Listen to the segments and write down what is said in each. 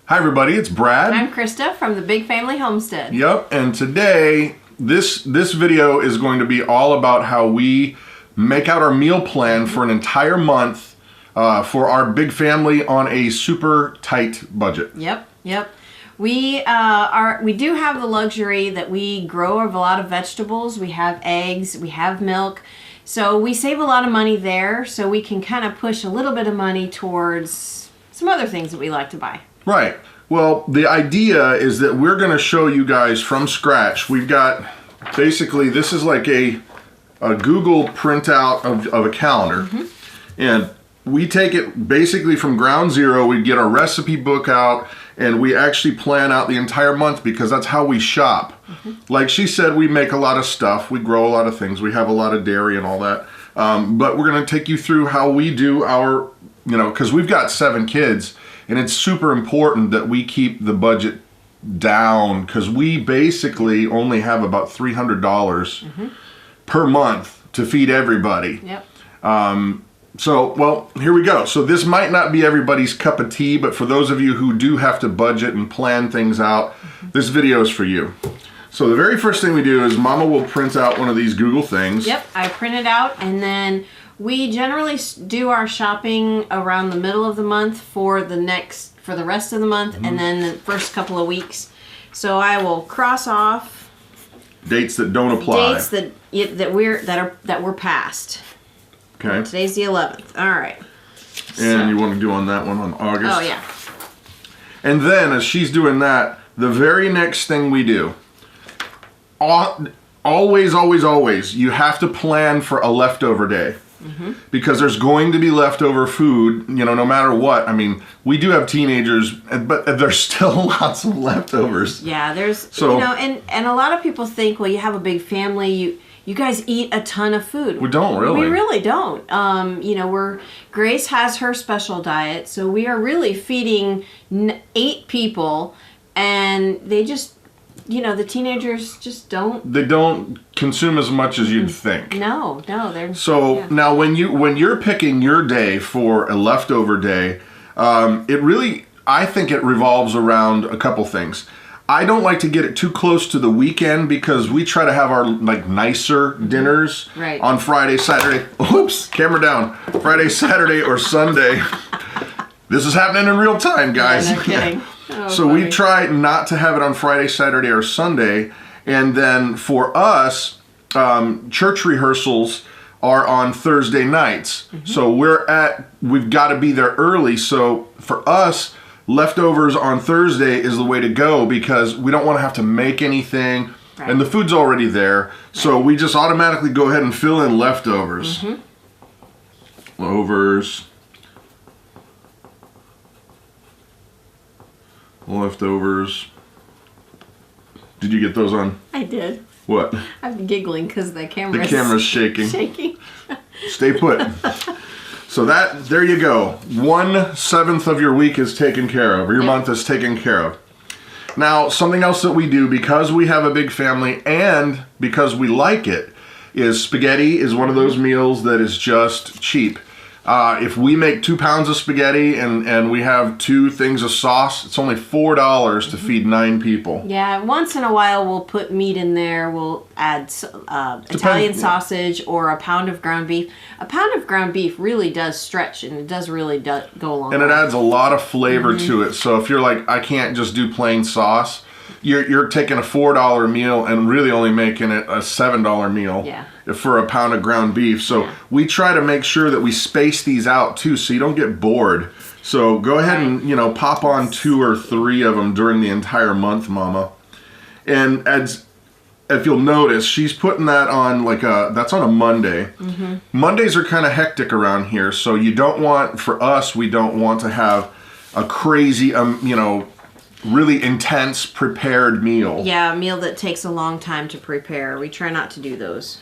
Hi everybody, it's Brad. I'm Christa from the Big Family Homestead. Yep, and today this video is going to be all about how we make out our meal plan for an entire month for our big family on a super tight budget. Yep. We do have the luxury that we grow a lot of vegetables. We have eggs, we have milk. So we save a lot of money there, so we can kind of push a little bit of money towards some other things that we like to buy. Right. Well, the idea is that we're going to show you guys from scratch. We've got, basically, this is like a Google printout of a calendar. And we take it basically from ground zero. We get our recipe book out and we actually plan out the entire month because that's how we shop. Like she said, we make a lot of stuff. We grow a lot of things. We have a lot of dairy and all that. But we're going to take you through how we do our, because we've got 7 kids. And it's super important that we keep the budget down because we basically only have about $300 per month to feed everybody. Yep. Well, here we go. So this might not be everybody's cup of tea, but for those of you who do have to budget and plan things out, this video is for you. So the very first thing we do is Mama will print out one of these Google things. Yep, I print it out, and then we generally do our shopping around the middle of the month for the rest of the month, and then the first couple of weeks. So I will cross off dates that don't apply. Dates that we're past. Okay. Today's the 11th. All right. And you want to do on that one on August. Oh yeah. And then as she's doing that, the very next thing we do, always, you have to plan for a leftover day. Because there's going to be leftover food, no matter what. I mean, we do have teenagers, but there's still lots of leftovers. Yeah, and a lot of people think, well, you have a big family, you guys eat a ton of food. We don't really. We really don't. Grace has her special diet, so we are really feeding 8 people, and they just, the teenagers just don't. They don't consume as much as you'd think. No, they're. So yeah. Now, when you're picking your day for a leftover day, I think it revolves around a couple things. I don't like to get it too close to the weekend because we try to have our nicer dinners on Friday, Saturday. Oops, camera down. Friday, Saturday, or Sunday. This is happening in real time, guys. Yeah, no kidding. Oh, so we try not to have it on Friday, Saturday, or Sunday. And then for us, church rehearsals are on Thursday nights. So we've got to be there early. So for us, leftovers on Thursday is the way to go because we don't want to have to make anything. And the food's already there. So we just automatically go ahead and fill in leftovers. Leftovers. Did you get those on? I did. What? I'm giggling because the camera's shaking. Shaking. Stay put. So there you go. 1/7 of your week is taken care of, or your month is taken care of. Now, something else that we do because we have a big family and because we like it is spaghetti is one of those meals that is just cheap. If we make 2 pounds of spaghetti and we have 2 things of sauce, it's only $4 to feed 9 people. Yeah, once in a while we'll put meat in there. We'll add Italian sausage or a pound of ground beef. A pound of ground beef really does stretch and it does really go along. And it adds a lot of flavor to it. So if you're like, I can't just do plain sauce, you're taking a $4 meal and really only making it a $7 meal for a pound of ground beef. So we try to make sure that we space these out too so you don't get bored. So go ahead and, pop on 2 or 3 of them during the entire month, Mama. And if you'll notice, she's putting that on that's on a Monday. Mondays are kind of hectic around here. So we don't want to have a crazy, really intense prepared meal. Yeah, a meal that takes a long time to prepare. We try not to do those.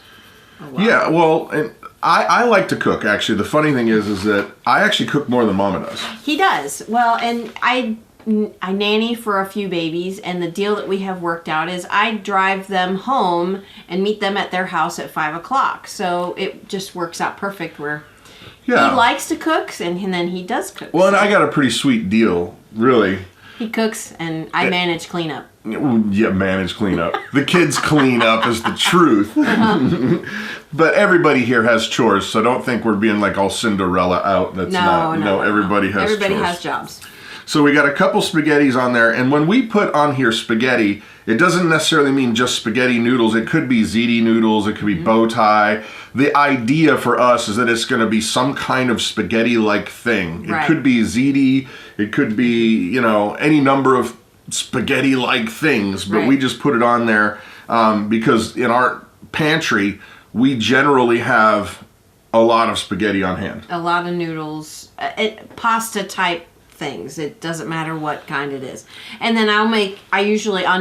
Yeah, well, and I like to cook, actually. The funny thing is that I actually cook more than Mama does. He does. Well, and I nanny for a few babies, and the deal that we have worked out is I drive them home and meet them at their house at 5 o'clock. So it just works out perfect where he likes to cook, and then he does cook. Well, and I got a pretty sweet deal, really. He cooks, and I manage cleanup. Yeah, manage cleanup. The kids clean up is the truth. But everybody here has chores, so don't think we're being like all Cinderella out. That's no. Everybody has chores. Everybody has jobs. So we got a couple spaghettis on there, and when we put on here spaghetti, it doesn't necessarily mean just spaghetti noodles. It could be ziti noodles, it could be bow tie. The idea for us is that it's going to be some kind of spaghetti-like thing. It could be ziti, it could be, you know, any number of spaghetti-like things, but we just put it on there because in our pantry, we generally have a lot of spaghetti on hand. A lot of noodles, pasta type things. It doesn't matter what kind it is. And then on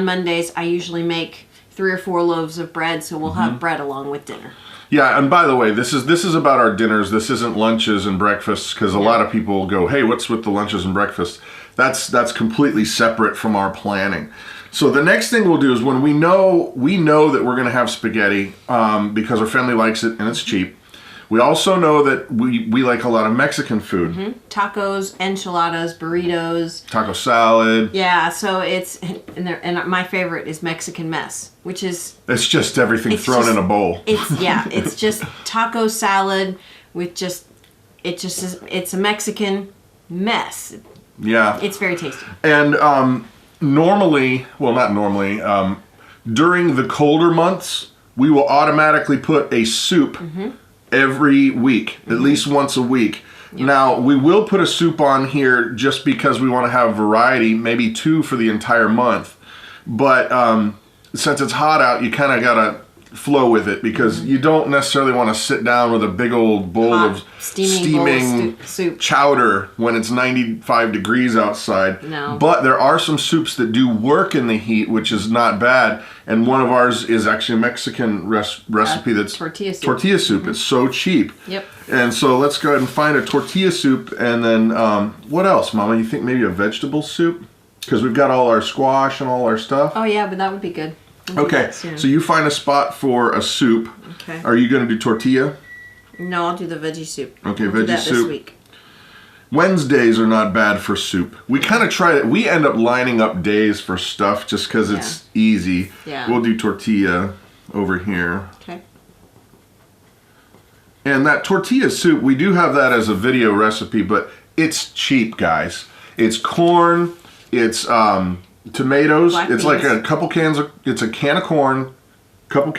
Mondays, I usually make 3 or 4 loaves of bread, so we'll have bread along with dinner. Yeah, and by the way, this is about our dinners. This isn't lunches and breakfasts, because a lot of people go, hey, what's with the lunches and breakfasts? That's completely separate from our planning. So the next thing we'll do is when we know that we're going to have spaghetti because our family likes it and it's cheap. We also know that we like a lot of Mexican food. Tacos, enchiladas, burritos. Taco salad. Yeah, so and my favorite is Mexican mess, which is... It's just everything thrown in a bowl. It's just taco salad with it's a Mexican mess. Yeah. It's very tasty. And normally, during the colder months, we will automatically put a soup every week, at least once a week. Yep. Now, we will put a soup on here just because we want to have variety, maybe 2 for the entire month. But since it's hot out, you kind of got to flow with it because you don't necessarily want to sit down with a big old bowl of steaming soup chowder when it's 95 degrees outside. No. But there are some soups that do work in the heat, which is not bad. And one of ours is actually a Mexican recipe that's tortilla soup. Tortilla soup. It's so cheap. Yep. And so let's go ahead and find a tortilla soup. And then what else, Mama? You think maybe a vegetable soup? Because we've got all our squash and all our stuff. Oh, yeah, but that would be good. Okay, so you find a spot for a soup. Okay. Are you going to do tortilla? No, I'll do the veggie soup. Okay, we'll veggie soup. This week. Wednesdays are not bad for soup. We kind of try it. We end up lining up days for stuff just because it's easy. Yeah. We'll do tortilla over here. Okay. And that tortilla soup, we do have that as a video recipe, but it's cheap, guys. It's corn. It's tomatoes. Black it's beans. like a couple cans of. It's a can of corn. Couple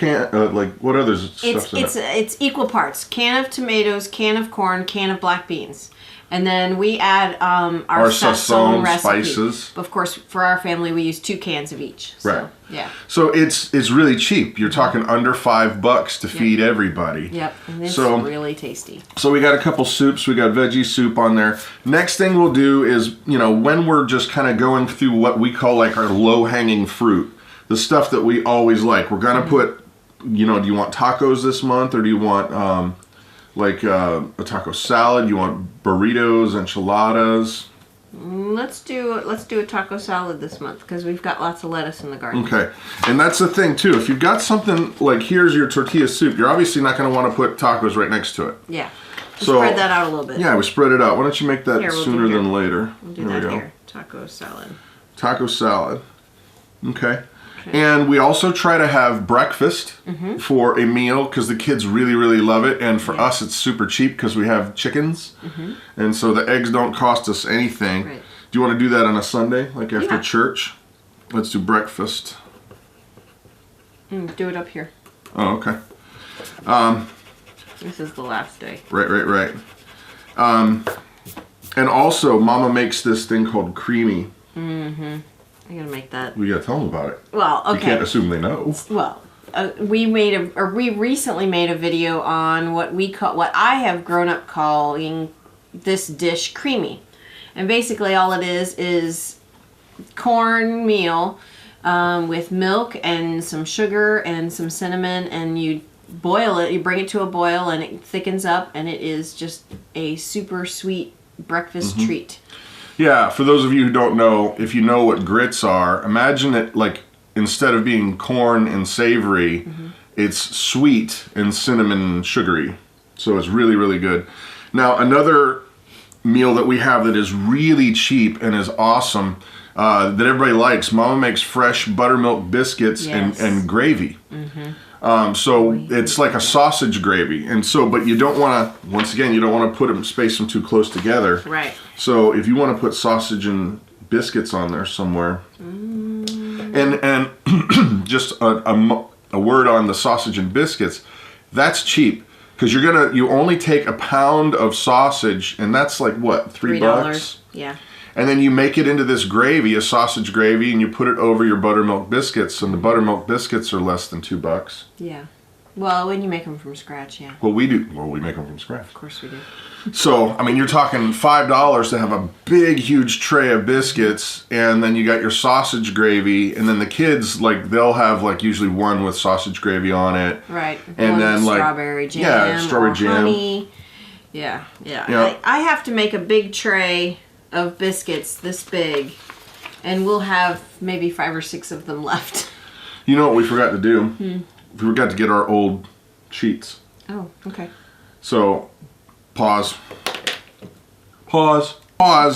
like what other stuff? It's equal parts. Can of tomatoes, can of corn, can of black beans. And then we add our sazon recipe. Spices. Of course, for our family, we use 2 cans of each. So, right. Yeah. So it's really cheap. You're talking under $5 to feed everybody. Yep. And it's really tasty. So we got a couple soups. We got veggie soup on there. Next thing we'll do is, when we're just kind of going through what we call like our low-hanging fruit, the stuff that we always like. We're gonna put, do you want tacos this month, or do you want a taco salad? You want burritos, enchiladas? Let's do a taco salad this month because we've got lots of lettuce in the garden. Okay, and that's the thing too. If you've got something like here's your tortilla soup, you're obviously not going to want to put tacos right next to it. Yeah. Spread that out a little bit. Yeah, we spread it out. Why don't you make that sooner than later? We'll do that here. Taco salad. Taco salad. Okay. And we also try to have breakfast for a meal because the kids really, really love it. And for us, it's super cheap because we have chickens. And so the eggs don't cost us anything. Right. Do you want to do that on a Sunday, like after church? Let's do breakfast. Do it up here. Oh, okay. This is the last day. Right. And also, Mama makes this thing called creamy. I gotta make that. We gotta tell them about it. Well, okay. You can't assume they know. Well, we recently made a video on what I have grown up calling this dish creamy, and basically all it is corn meal with milk and some sugar and some cinnamon, and you boil it. You bring it to a boil, and it thickens up, and it is just a super sweet breakfast treat. Yeah, for those of you who don't know, if you know what grits are, imagine it like instead of being corn and savory, it's sweet and cinnamon and sugary. So it's really, really good. Now, another meal that we have that is really cheap and is awesome, that everybody likes. Mama makes fresh buttermilk biscuits and gravy. So it's like a sausage gravy. And so, but you don't want to, once again, you don't want to space them too close together. Right. So if you want to put sausage and biscuits on there somewhere, and just a word on the sausage and biscuits, that's cheap. Because you only take a pound of sausage, and that's like what, $3? Yeah. And then you make it into this gravy, a sausage gravy, and you put it over your buttermilk biscuits, and the buttermilk biscuits are less than $2. Yeah. Well, when you make them from scratch, yeah. Well, we do. Well, we make them from scratch. Of course we do. So, I mean, you're talking $5 to have a big, huge tray of biscuits, and then you got your sausage gravy, and then the kids, like, they'll have, like, usually one with sausage gravy on it. Right. And one then, like, strawberry jam. Yeah, strawberry jam. Honey. Yeah. I have to make a big tray of biscuits this big, and we'll have maybe 5 or 6 of them left. You know what we forgot to do? We forgot to get our old sheets. Oh, okay. So, pause.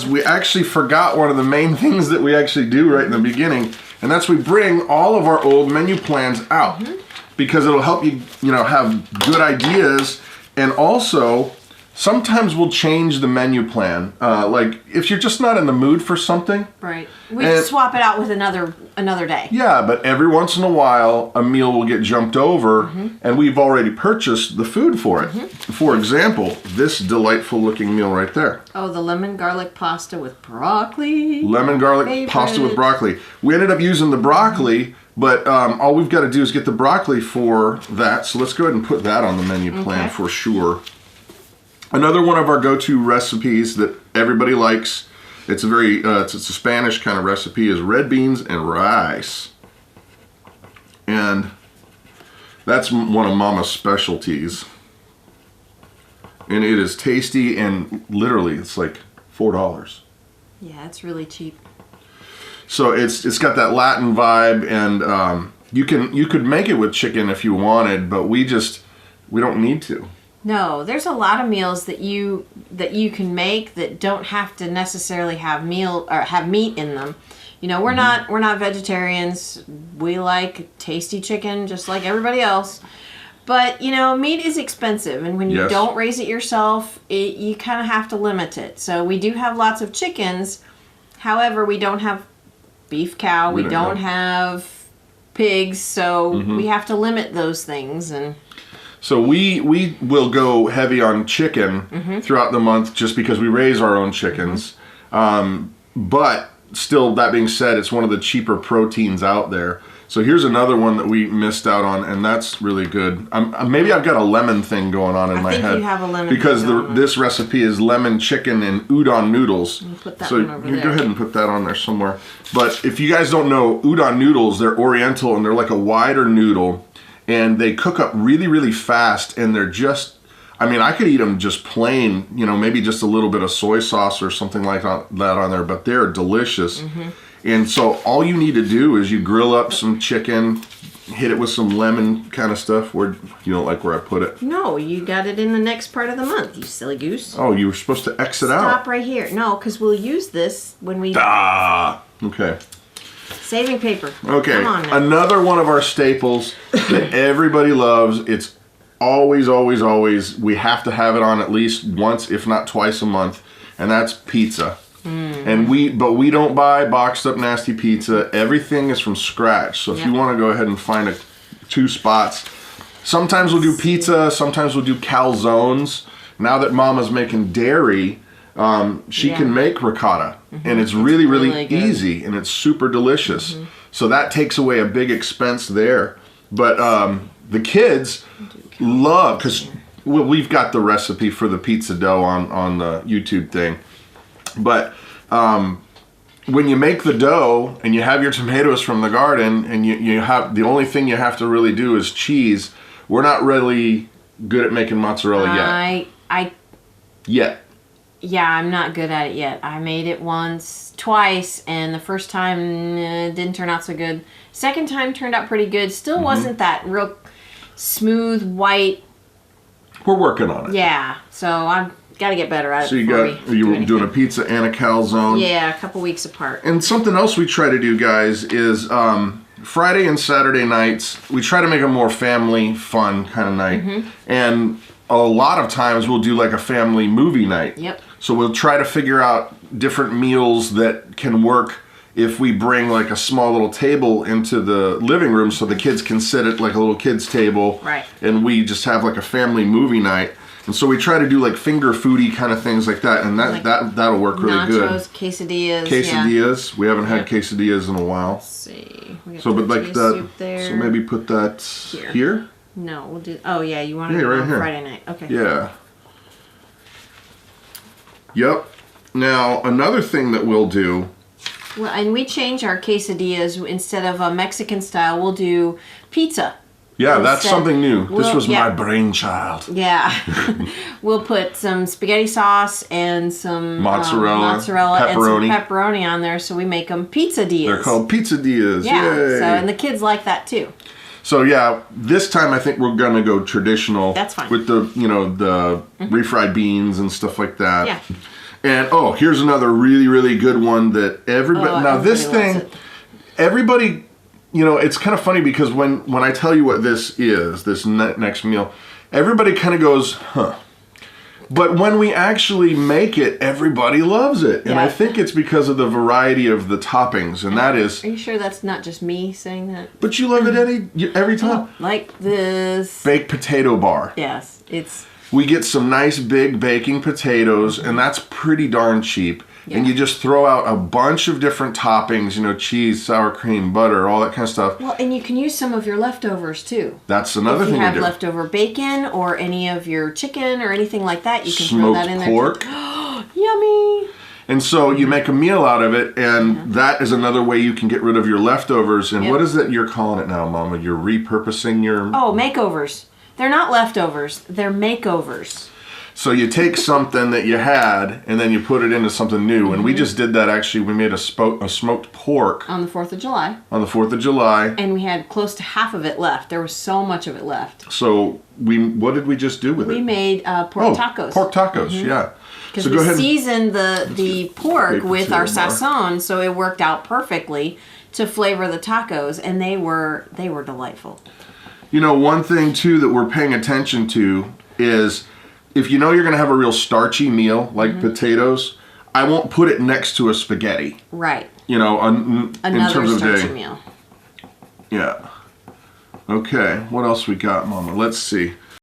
We actually forgot one of the main things that we actually do right in the beginning, and that's we bring all of our old menu plans out because it'll help you, have good ideas, and also sometimes we'll change the menu plan. Like if you're just not in the mood for something. Right. We swap it out with another day. Yeah, but every once in a while a meal will get jumped over and we've already purchased the food for it. For example, this delightful looking meal right there. Oh, the lemon garlic pasta with broccoli. Lemon garlic pasta with broccoli. We ended up using the broccoli, but all we've got to do is get the broccoli for that. So let's go ahead and put that on the menu plan for sure. Another one of our go-to recipes that everybody likes, it's a very it's a Spanish kind of recipe, is red beans and rice. And that's one of Mama's specialties. And it is tasty, and literally it's like $4. Yeah, it's really cheap. So it's got that Latin vibe, and you could make it with chicken if you wanted, but we don't need to. No, there's a lot of meals that you can make that don't have to necessarily have meat in them. We're not vegetarians. We like tasty chicken just like everybody else. But meat is expensive, and when you don't raise it yourself, you kind of have to limit it. So we do have lots of chickens. However, we don't have beef cow. We don't have pigs, so we have to limit those things. And so we will go heavy on chicken throughout the month just because we raise our own chickens. But still, that being said, it's one of the cheaper proteins out there. So here's another one that we missed out on, and that's really good. Maybe I've got a lemon thing going on in my head. I think you have a lemon because this recipe is lemon chicken and udon noodles. Put that so one over there. Go ahead and put that on there somewhere. But if you guys don't know, udon noodles, they're oriental and they're like a wider noodle. And they cook up really, really fast, and they're just, I could eat them just plain, maybe just a little bit of soy sauce or something like that on there, but they're delicious. And so all you need to do is you grill up some chicken, hit it with some lemon kind of stuff. Where you don't like where I put it? No, you got it in the next part of the month, you silly goose. Oh, you were supposed to exit out. Stop right here. No, because we'll use this when we... Okay. Saving paper. Okay, Come on now. Another one of our staples that everybody loves. It's always, always, always, we have to have it on at least once, if not twice a month, and that's pizza. And we don't buy boxed up nasty pizza. Everything is from scratch. So if you want to go ahead and find 2 spots, sometimes we'll do pizza, sometimes we'll do calzones. Now that Mama's making dairy, she can make ricotta, and it's really, really easy, and it's super delicious. So that takes away a big expense there. But the kids love, because we've got the recipe for the pizza dough on the YouTube thing. But when you make the dough and you have your tomatoes from the garden, and you have, the only thing you have to really do is cheese. We're not really good at making mozzarella yet. Yeah, I'm not good at it yet. I made it twice, and the first time didn't turn out so good. Second time turned out pretty good. Still wasn't that real smooth white. We're working on it. Yeah, so I'm got to get better at it. So you were doing a pizza and a calzone. Yeah, a couple weeks apart. And something else we try to do, guys, is Friday and Saturday nights, we try to make a more family fun kind of night. And a lot of times we'll do like a family movie night. Yep. So we'll try to figure out different meals that can work if we bring like a small little table into the living room so the kids can sit at like a little kids table. Right. And we just have like a family movie night. And so we try to do like finger foodie kind of things like that, and that'll work really good. Nachos, quesadillas. Quesadillas. Yeah. We haven't had quesadillas in a while. Let's see. So, but like that. So maybe put that here. No, we'll do. Oh yeah, you want to do right it on here. Friday night? Okay. Yeah. Yep. Now another thing that we'll do. Well, and we change our quesadillas instead of a Mexican style. We'll do pizza. Yeah, that's something new. This was yeah. my brainchild. Yeah. We'll put some spaghetti sauce and some mozzarella and some pepperoni on there, so we make them pizzadillas. They're called pizzadillas. Yeah. Yay. So, and the kids like that too. So yeah, this time I think we're gonna go traditional. That's fine. With the the refried beans and stuff like that. Yeah. And here's another really, really good one that everybody, it's kind of funny because when I tell you what this is, this next meal, everybody kind of goes, huh. But when we actually make it, everybody loves it. And I think it's because of the variety of the toppings, and that is... Are you sure that's not just me saying that? But you love it every time. Like this... Baked potato bar. Yes, it's... We get some nice big baking potatoes, and that's pretty darn cheap. Yeah. And you just throw out a bunch of different toppings, cheese, sour cream, butter, all that kind of stuff. Well, and you can use some of your leftovers too. That's another thing we do. If you have leftover bacon or any of your chicken or anything like that, you can throw that in there. Smoked pork. Yummy. And so you make a meal out of it, and that is another way you can get rid of your leftovers. And what is it you're calling it now, Mama? You're repurposing your... Oh, makeovers. They're not leftovers. They're makeovers. So you take something that you had, and then you put it into something new. And we just did that, actually. We made a smoked pork. On the 4th of July. On the 4th of July. And we had close to half of it left. There was so much of it left. So what did we just do with it? We made pork tacos. Pork tacos, yeah. Because so we seasoned the pork with our sazon, so it worked out perfectly to flavor the tacos, and they were delightful. One thing, too, that we're paying attention to is if you're going to have a real starchy meal, like potatoes, I won't put it next to a spaghetti. Right. In terms of starchy meal. Yeah. Okay, what else we got, Mama? Let's see.